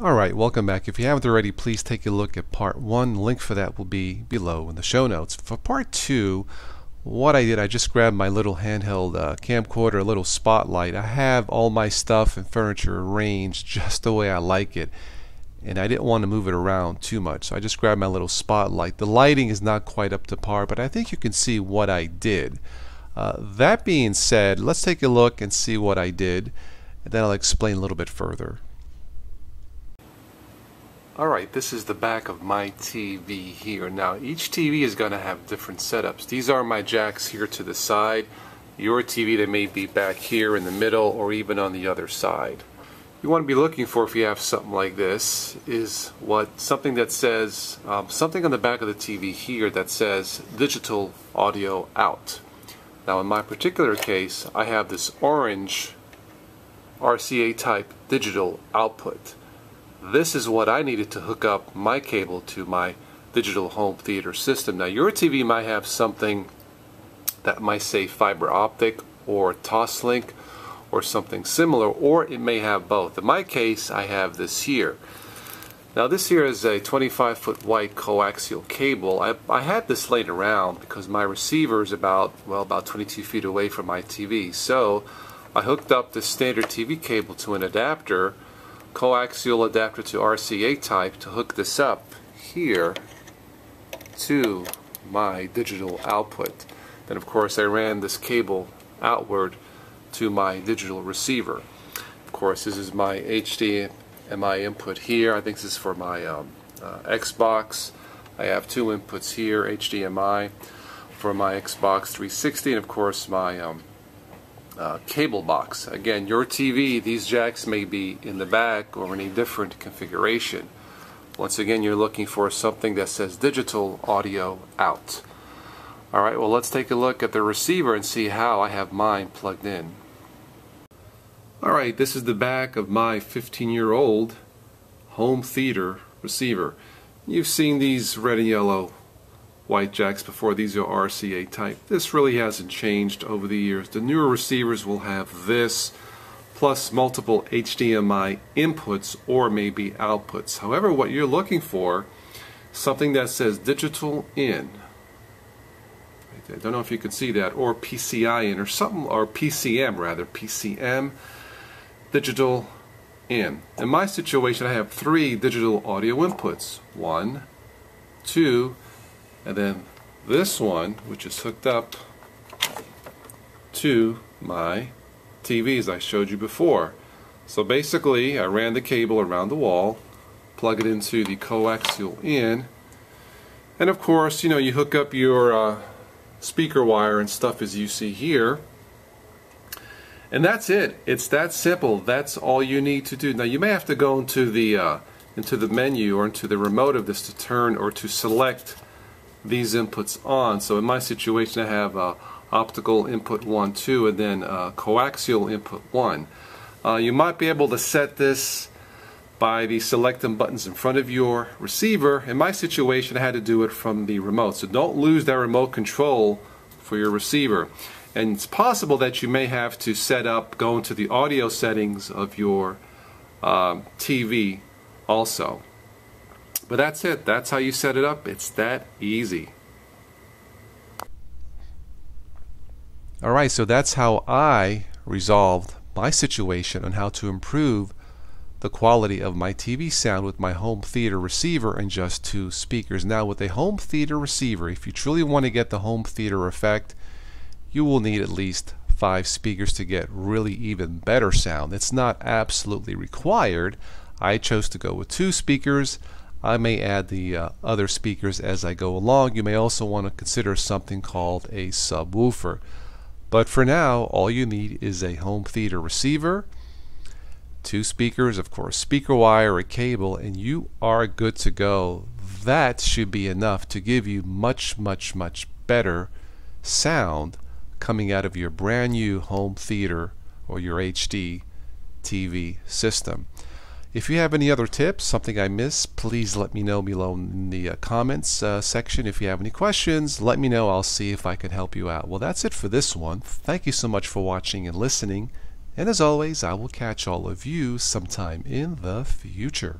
Alright, welcome back. If you haven't already, please take a look at part 1. Link for that will be below in the show notes. For part 2, what I did, I just grabbed my little handheld camcorder, a little spotlight. I have all my stuff and furniture arranged just the way I like it, and I didn't want to move it around too much, so I just grabbed my little spotlight. The lighting is not quite up to par, but I think you can see what I did. That being said, let's take a look and see what I did, and then I'll explain a little bit further. Alright, this is the back of my TV here. Now, each TV is going to have different setups. These are my jacks here to the side. Your TV, they may be back here in the middle or even on the other side. You want to be looking for, if you have something like this, is something that says, something on the back of the TV here that says digital audio out. Now, in my particular case, I have this orange RCA type digital output. This is what I needed to hook up my cable to my digital home theater system. Now, your TV might have something that might say fiber optic or Toslink or something similar, or it may have both. In my case, I have this here. Now, this here is a 25-foot white coaxial cable. I had this laying around because my receiver is about 22 feet away from my TV. So I hooked up this standard TV cable to an adapter, coaxial adapter to RCA type, to hook this up here to my digital output. Then of course I ran this cable outward to my digital receiver. Of course, this is my HDMI input here. I think this is for my Xbox. I have two inputs here, HDMI for my Xbox 360, and of course my cable box. Again, your TV, these jacks may be in the back or in a different configuration. Once again, you're looking for something that says digital audio out. Alright, well, let's take a look at the receiver and see how I have mine plugged in. Alright, this is the back of my 15-year-old home theater receiver. You've seen these red and yellow white jacks before. These are RCA type. This really hasn't changed over the years. The newer receivers will have this plus multiple HDMI inputs or maybe outputs. However, what you're looking for, something that says digital in. I don't know if you can see that, or PCI in, or something, or PCM rather, PCM, digital in. In my situation, I have 3 digital audio inputs. 1, 2, and then this one, which is hooked up to my TV, as I showed you before. So basically, I ran the cable around the wall, plug it into the coaxial in, and of course, you know, you hook up your speaker wire and stuff as you see here, and that's it. It's that simple. That's all you need to do. Now, you may have to go into the menu or into the remote of this to turn or to select these inputs on. So in my situation, I have optical input 1, 2, and then coaxial input 1. You might be able to set this by the selecting buttons in front of your receiver. In my situation, I had to do it from the remote. So don't lose that remote control for your receiver. And it's possible that you may have to go into the audio settings of your TV also. But that's it. That's how you set it up. It's that easy. Alright, so that's how I resolved my situation on how to improve the quality of my TV sound with my home theater receiver and just 2 speakers. Now, with a home theater receiver, if you truly want to get the home theater effect, you will need at least 5 speakers to get really even better sound. It's not absolutely required. I chose to go with 2 speakers. I may add the other speakers as I go along. You may also want to consider something called a subwoofer. But for now, all you need is a home theater receiver, 2 speakers, of course, speaker wire, a cable, and you are good to go. That should be enough to give you much, much, much better sound coming out of your brand new home theater or your HD TV system. If you have any other tips, something I missed, please let me know below in the comments section. If you have any questions, let me know. I'll see if I can help you out. Well, that's it for this one. Thank you so much for watching and listening. And as always, I will catch all of you sometime in the future.